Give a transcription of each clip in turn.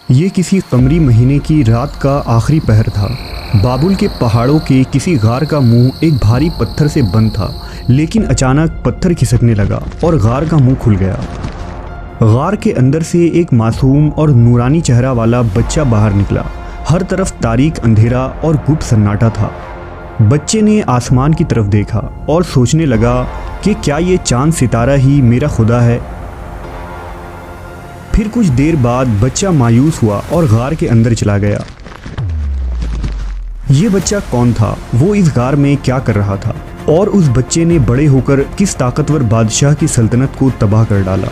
یہ کسی قمری مہینے کی رات کا آخری پہر تھا۔ بابل کے پہاڑوں کے کسی غار کا منہ ایک بھاری پتھر سے بند تھا، لیکن اچانک پتھر کھسکنے لگا اور غار کا منہ کھل گیا۔ غار کے اندر سے ایک معصوم اور نورانی چہرہ والا بچہ باہر نکلا۔ ہر طرف تاریک اندھیرا اور گپ سناٹا تھا۔ بچے نے آسمان کی طرف دیکھا اور سوچنے لگا کہ کیا یہ چاند ستارہ ہی میرا خدا ہے؟ پھر کچھ دیر بعد بچہ مایوس ہوا اور غار کے اندر چلا گیا۔ یہ بچہ کون تھا؟ وہ اس غار میں کیا کر رہا تھا؟ اور اس بچے نے بڑے ہو کر کس طاقتور بادشاہ کی سلطنت کو تباہ کر ڈالا؟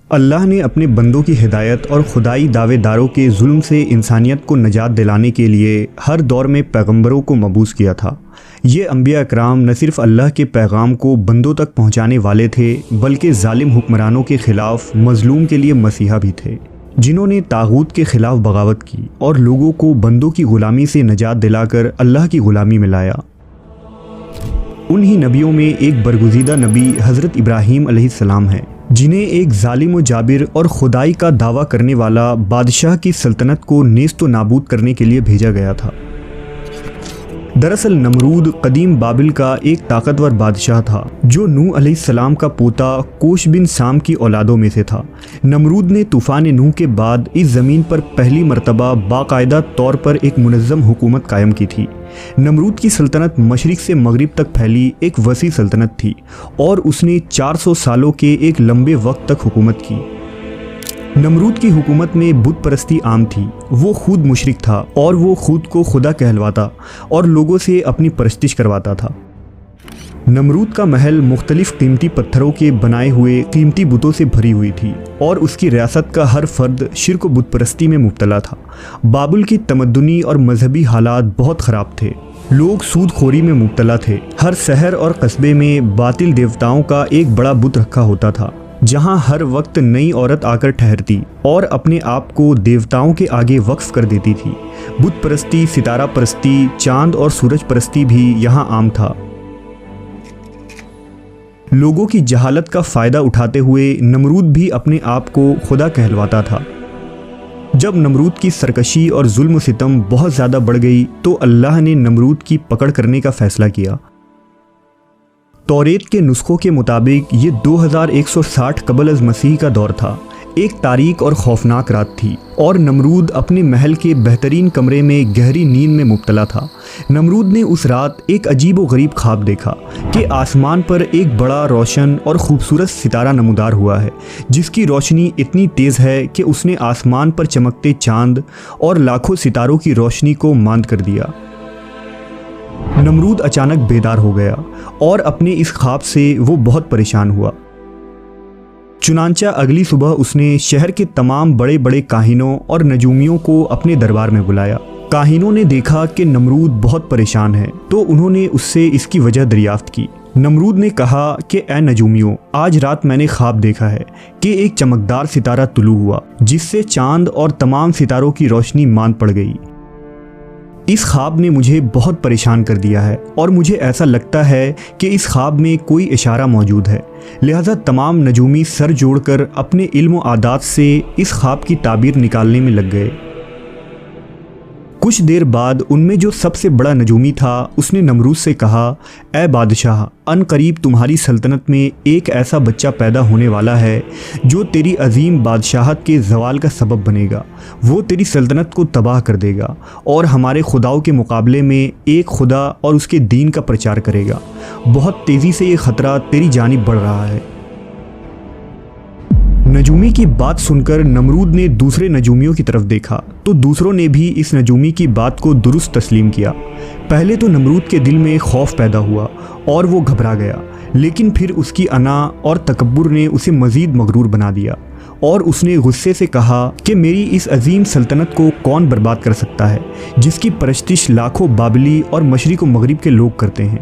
اللہ نے اپنے بندوں کی ہدایت اور خدائی دعوے داروں کے ظلم سے انسانیت کو نجات دلانے کے لیے ہر دور میں پیغمبروں کو مبعوث کیا تھا۔ یہ انبیاء اکرام نہ صرف اللہ کے پیغام کو بندوں تک پہنچانے والے تھے، بلکہ ظالم حکمرانوں کے خلاف مظلوم کے لیے مسیحا بھی تھے، جنہوں نے طاغوت کے خلاف بغاوت کی اور لوگوں کو بندوں کی غلامی سے نجات دلا کر اللہ کی غلامی میں لایا۔ انہی نبیوں میں ایک برگزیدہ نبی حضرت ابراہیم علیہ السلام ہیں، جنہیں ایک ظالم و جابر اور خدائی کا دعویٰ کرنے والا بادشاہ کی سلطنت کو نیست و نابود کرنے کے لیے بھیجا گیا تھا۔ دراصل نمرود قدیم بابل کا ایک طاقتور بادشاہ تھا جو نوح علیہ السلام کا پوتا کوش بن سام کی اولادوں میں سے تھا۔ نمرود نے طوفان نوح کے بعد اس زمین پر پہلی مرتبہ باقاعدہ طور پر ایک منظم حکومت قائم کی تھی۔ نمرود کی سلطنت مشرق سے مغرب تک پھیلی ایک وسیع سلطنت تھی اور اس نے 400 سالوں کے ایک لمبے وقت تک حکومت کی۔ نمرود کی حکومت میں بت پرستی عام تھی۔ وہ خود مشرک تھا اور وہ خود کو خدا کہلواتا اور لوگوں سے اپنی پرستش کرواتا تھا۔ نمرود کا محل مختلف قیمتی پتھروں کے بنائے ہوئے قیمتی بتوں سے بھری ہوئی تھی اور اس کی ریاست کا ہر فرد شرک و بت پرستی میں مبتلا تھا۔ بابل کی تمدنی اور مذہبی حالات بہت خراب تھے۔ لوگ سود خوری میں مبتلا تھے۔ ہر شہر اور قصبے میں باطل دیوتاؤں کا ایک بڑا بت رکھا ہوتا تھا، جہاں ہر وقت نئی عورت آ کر ٹھہرتی اور اپنے آپ کو دیوتاؤں کے آگے وقف کر دیتی تھی۔ بت پرستی، ستارہ پرستی، چاند اور سورج پرستی بھی یہاں عام تھا۔ لوگوں کی جہالت کا فائدہ اٹھاتے ہوئے نمرود بھی اپنے آپ کو خدا کہلواتا تھا۔ جب نمرود کی سرکشی اور ظلم و ستم بہت زیادہ بڑھ گئی تو اللہ نے نمرود کی پکڑ کرنے کا فیصلہ کیا۔ توریت کے نسخوں کے مطابق یہ 2160 قبل از مسیح کا دور تھا۔ ایک تاریک اور خوفناک رات تھی اور نمرود اپنے محل کے بہترین کمرے میں گہری نیند میں مبتلا تھا۔ نمرود نے اس رات ایک عجیب و غریب خواب دیکھا کہ آسمان پر ایک بڑا روشن اور خوبصورت ستارہ نمودار ہوا ہے، جس کی روشنی اتنی تیز ہے کہ اس نے آسمان پر چمکتے چاند اور لاکھوں ستاروں کی روشنی کو ماند کر دیا۔ نمرود اچانک بیدار ہو گیا اور اپنے اس خواب سے وہ بہت پریشان ہوا۔ چنانچہ اگلی صبح اس نے شہر کے تمام بڑے بڑے کاہنوں اور نجومیوں کو اپنے دربار میں بلایا۔ کاہنوں نے دیکھا کہ نمرود بہت پریشان ہے تو انہوں نے اس سے اس کی وجہ دریافت کی۔ نمرود نے کہا کہ اے نجومیوں، آج رات میں نے خواب دیکھا ہے کہ ایک چمکدار ستارہ طلوع ہوا جس سے چاند اور تمام ستاروں کی روشنی ماند پڑ گئی۔ اس خواب نے مجھے بہت پریشان کر دیا ہے اور مجھے ایسا لگتا ہے کہ اس خواب میں کوئی اشارہ موجود ہے، لہذا تمام نجومی سر جوڑ کر اپنے علم و عادات سے اس خواب کی تعبیر نکالنے میں لگ گئے۔ کچھ دیر بعد ان میں جو سب سے بڑا نجومی تھا اس نے نمرود سے کہا، اے بادشاہ، ان قریب تمہاری سلطنت میں ایک ایسا بچہ پیدا ہونے والا ہے جو تیری عظیم بادشاہت کے زوال کا سبب بنے گا۔ وہ تیری سلطنت کو تباہ کر دے گا اور ہمارے خداؤں کے مقابلے میں ایک خدا اور اس کے دین کا پرچار کرے گا۔ بہت تیزی سے یہ خطرہ تیری جانب بڑھ رہا ہے۔ نجومی کی بات سن کر نمرود نے دوسرے نجومیوں کی طرف دیکھا تو دوسروں نے بھی اس نجومی کی بات کو درست تسلیم کیا۔ پہلے تو نمرود کے دل میں خوف پیدا ہوا اور وہ گھبرا گیا، لیکن پھر اس کی انا اور تکبر نے اسے مزید مغرور بنا دیا اور اس نے غصے سے کہا کہ میری اس عظیم سلطنت کو کون برباد کر سکتا ہے جس کی پرستش لاکھوں بابلی اور مشرق و مغرب کے لوگ کرتے ہیں۔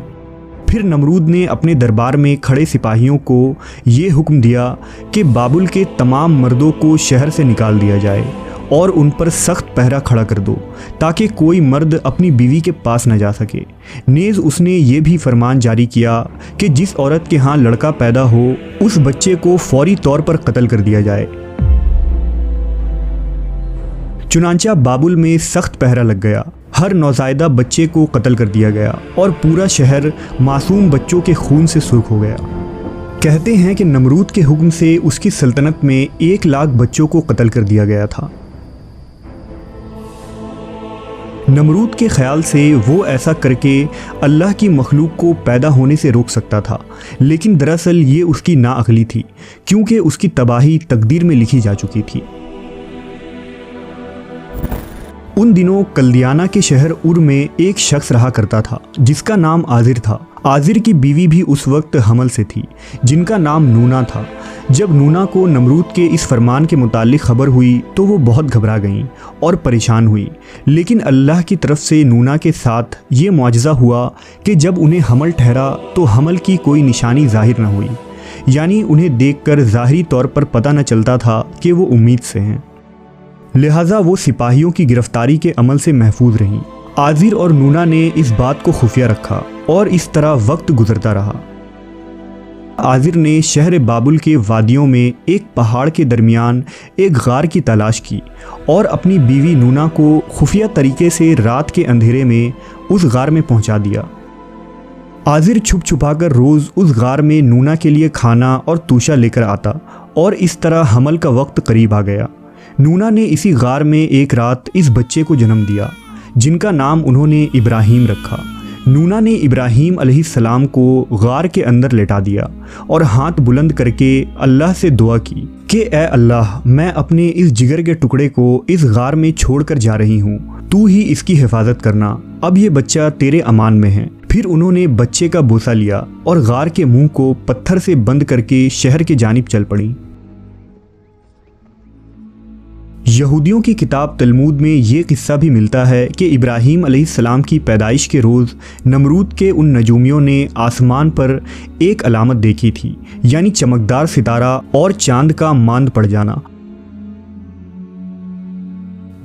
پھر نمرود نے اپنے دربار میں کھڑے سپاہیوں کو یہ حکم دیا کہ بابل کے تمام مردوں کو شہر سے نکال دیا جائے اور ان پر سخت پہرا کھڑا کر دو تاکہ کوئی مرد اپنی بیوی کے پاس نہ جا سکے۔ نیز اس نے یہ بھی فرمان جاری کیا کہ جس عورت کے ہاں لڑکا پیدا ہو اس بچے کو فوری طور پر قتل کر دیا جائے۔ چنانچہ بابل میں سخت پہرا لگ گیا، ہر نوزائیدہ بچے کو قتل کر دیا گیا اور پورا شہر معصوم بچوں کے خون سے سرخ ہو گیا۔ کہتے ہیں کہ نمرود کے حکم سے اس کی سلطنت میں 1,00,000 بچوں کو قتل کر دیا گیا تھا۔ نمرود کے خیال سے وہ ایسا کر کے اللہ کی مخلوق کو پیدا ہونے سے روک سکتا تھا، لیکن دراصل یہ اس کی ناعقلی تھی، کیونکہ اس کی تباہی تقدیر میں لکھی جا چکی تھی۔ ان دنوں کلدیانہ کے شہر ار میں ایک شخص رہا کرتا تھا جس کا نام آزر تھا۔ آزر کی بیوی بھی اس وقت حمل سے تھی جن کا نام نونا تھا۔ جب نونا کو نمرود کے اس فرمان کے متعلق خبر ہوئی تو وہ بہت گھبرا گئیں اور پریشان ہوئی، لیکن اللہ کی طرف سے نونا کے ساتھ یہ معجزہ ہوا کہ جب انہیں حمل ٹھہرا تو حمل کی کوئی نشانی ظاہر نہ ہوئی، یعنی انہیں دیکھ کر ظاہری طور پر پتہ نہ چلتا تھا کہ وہ امید سے ہیں، لہٰذا وہ سپاہیوں کی گرفتاری کے عمل سے محفوظ رہیں۔ آزر اور نونا نے اس بات کو خفیہ رکھا اور اس طرح وقت گزرتا رہا۔ آزر نے شہر بابل کے وادیوں میں ایک پہاڑ کے درمیان ایک غار کی تلاش کی اور اپنی بیوی نونا کو خفیہ طریقے سے رات کے اندھیرے میں اس غار میں پہنچا دیا۔ آزر چھپ چھپا کر روز اس غار میں نونا کے لیے کھانا اور توشہ لے کر آتا اور اس طرح حمل کا وقت قریب آ گیا۔ نونا نے اسی غار میں ایک رات اس بچے کو جنم دیا جن کا نام انہوں نے ابراہیم رکھا۔ نونا نے ابراہیم علیہ السلام کو غار کے اندر لٹا دیا اور ہاتھ بلند کر کے اللہ سے دعا کی کہ اے اللہ، میں اپنے اس جگر کے ٹکڑے کو اس غار میں چھوڑ کر جا رہی ہوں، تو ہی اس کی حفاظت کرنا، اب یہ بچہ تیرے امان میں ہے۔ پھر انہوں نے بچے کا بوسہ لیا اور غار کے منہ کو پتھر سے بند کر کے شہر کی جانب چل پڑی۔ یہودیوں کی کتاب تلمود میں یہ قصہ بھی ملتا ہے کہ ابراہیم علیہ السلام کی پیدائش کے روز نمرود کے ان نجومیوں نے آسمان پر ایک علامت دیکھی تھی، یعنی چمکدار ستارہ اور چاند کا ماند پڑ جانا۔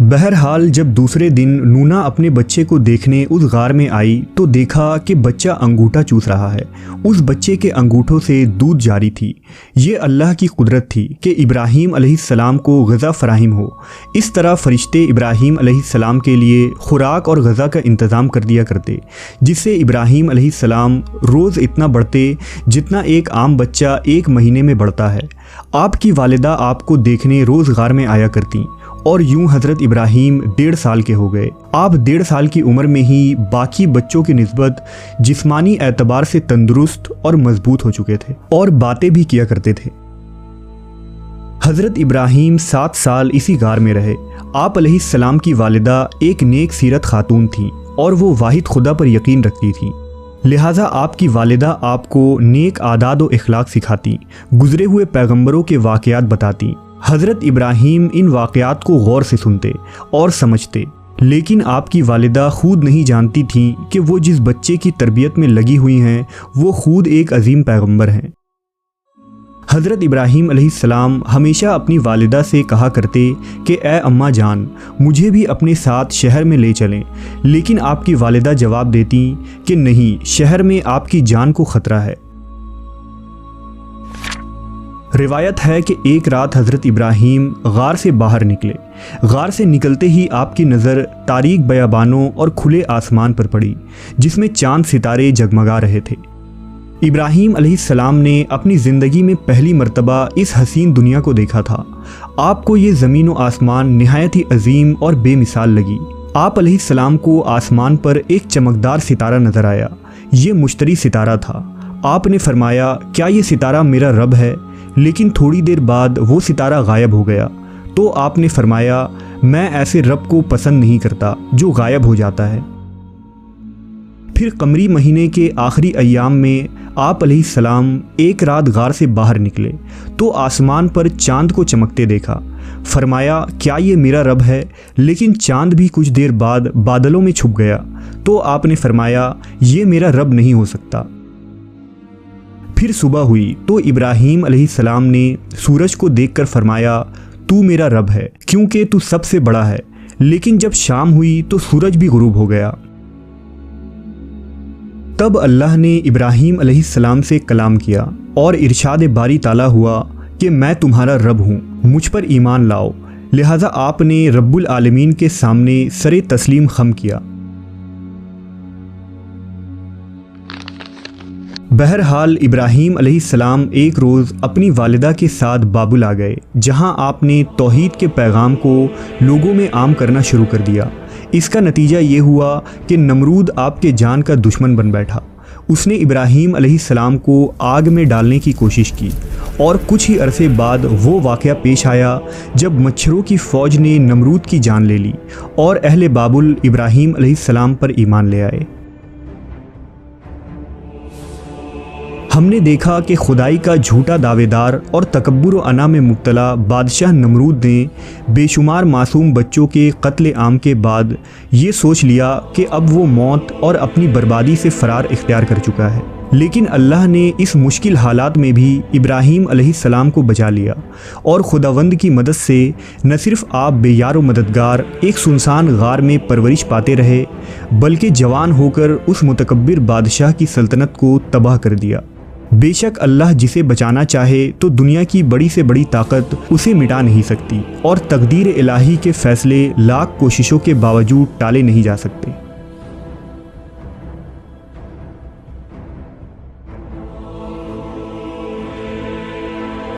بہرحال جب دوسرے دن نونا اپنے بچے کو دیکھنے اس غار میں آئی تو دیکھا کہ بچہ انگوٹھا چوس رہا ہے۔ اس بچے کے انگوٹھوں سے دودھ جاری تھی۔ یہ اللہ کی قدرت تھی کہ ابراہیم علیہ السلام کو غذا فراہم ہو۔ اس طرح فرشتے ابراہیم علیہ السلام کے لیے خوراک اور غذا کا انتظام کر دیا کرتے، جس سے ابراہیم علیہ السلام روز اتنا بڑھتے جتنا ایک عام بچہ 1 مہینے میں بڑھتا ہے۔ آپ کی والدہ آپ کو دیکھنے روز غار میں آیا کرتیں اور یوں حضرت ابراہیم 1.5 سال کے ہو گئے۔ آپ 1.5 سال کی عمر میں ہی باقی بچوں کی نسبت جسمانی اعتبار سے تندرست اور مضبوط ہو چکے تھے اور باتیں بھی کیا کرتے تھے۔ حضرت ابراہیم 7 سال اسی غار میں رہے۔ آپ علیہ السلام کی والدہ ایک نیک سیرت خاتون تھیں اور وہ واحد خدا پر یقین رکھتی تھیں، لہٰذا آپ کی والدہ آپ کو نیک عادات و اخلاق سکھاتی، گزرے ہوئے پیغمبروں کے واقعات بتاتی۔ حضرت ابراہیم ان واقعات کو غور سے سنتے اور سمجھتے، لیکن آپ کی والدہ خود نہیں جانتی تھیں کہ وہ جس بچے کی تربیت میں لگی ہوئی ہیں وہ خود ایک عظیم پیغمبر ہیں۔ حضرت ابراہیم علیہ السلام ہمیشہ اپنی والدہ سے کہا کرتے کہ اے اماں جان، مجھے بھی اپنے ساتھ شہر میں لے چلیں، لیکن آپ کی والدہ جواب دیتی کہ نہیں، شہر میں آپ کی جان کو خطرہ ہے۔ روایت ہے کہ ایک رات حضرت ابراہیم غار سے باہر نکلے۔ غار سے نکلتے ہی آپ کی نظر تاریک بیابانوں اور کھلے آسمان پر پڑی جس میں چاند ستارے جگمگا رہے تھے۔ ابراہیم علیہ السلام نے اپنی زندگی میں پہلی مرتبہ اس حسین دنیا کو دیکھا تھا۔ آپ کو یہ زمین و آسمان نہایت ہی عظیم اور بے مثال لگی۔ آپ علیہ السلام کو آسمان پر ایک چمکدار ستارہ نظر آیا۔ یہ مشتری ستارہ تھا۔ آپ نے فرمایا، کیا یہ ستارہ میرا رب ہے؟ لیکن تھوڑی دیر بعد وہ ستارہ غائب ہو گیا تو آپ نے فرمایا، میں ایسے رب کو پسند نہیں کرتا جو غائب ہو جاتا ہے۔ پھر قمری مہینے کے آخری ایام میں آپ علیہ السلام ایک رات غار سے باہر نکلے تو آسمان پر چاند کو چمکتے دیکھا۔ فرمایا، کیا یہ میرا رب ہے؟ لیکن چاند بھی کچھ دیر بعد بادلوں میں چھپ گیا تو آپ نے فرمایا، یہ میرا رب نہیں ہو سکتا۔ پھر صبح ہوئی تو ابراہیم علیہ السلام نے سورج کو دیکھ کر فرمایا، تو تو میرا رب ہے کیونکہ تو سب سے بڑا ہے۔ لیکن جب شام ہوئی تو سورج بھی غروب ہو گیا۔ تب اللہ نے ابراہیم علیہ السلام سے کلام کیا اور ارشاد باری تعالیٰ ہوا کہ میں تمہارا رب ہوں، مجھ پر ایمان لاؤ۔ لہٰذا آپ نے رب العالمین کے سامنے سر تسلیم خم کیا۔ بہرحال ابراہیم علیہ السلام ایک روز اپنی والدہ کے ساتھ بابل آ گئے، جہاں آپ نے توحید کے پیغام کو لوگوں میں عام کرنا شروع کر دیا۔ اس کا نتیجہ یہ ہوا کہ نمرود آپ کے جان کا دشمن بن بیٹھا۔ اس نے ابراہیم علیہ السلام کو آگ میں ڈالنے کی کوشش کی، اور کچھ ہی عرصے بعد وہ واقعہ پیش آیا جب مچھروں کی فوج نے نمرود کی جان لے لی اور اہل بابل ابراہیم علیہ السلام پر ایمان لے آئے۔ ہم نے دیکھا کہ خدائی کا جھوٹا دعوے دار اور تکبر و انا میں مبتلا بادشاہ نمرود نے بے شمار معصوم بچوں کے قتل عام کے بعد یہ سوچ لیا کہ اب وہ موت اور اپنی بربادی سے فرار اختیار کر چکا ہے۔ لیکن اللہ نے اس مشکل حالات میں بھی ابراہیم علیہ السلام کو بچا لیا، اور خداوند کی مدد سے نہ صرف آپ بے یار و مددگار ایک سنسان غار میں پرورش پاتے رہے، بلکہ جوان ہو کر اس متکبر بادشاہ کی سلطنت کو تباہ کر دیا۔ بے شک اللہ جسے بچانا چاہے تو دنیا کی بڑی سے بڑی طاقت اسے مٹا نہیں سکتی، اور تقدیر الہی کے فیصلے لاکھ کوششوں کے باوجود ٹالے نہیں جا سکتے۔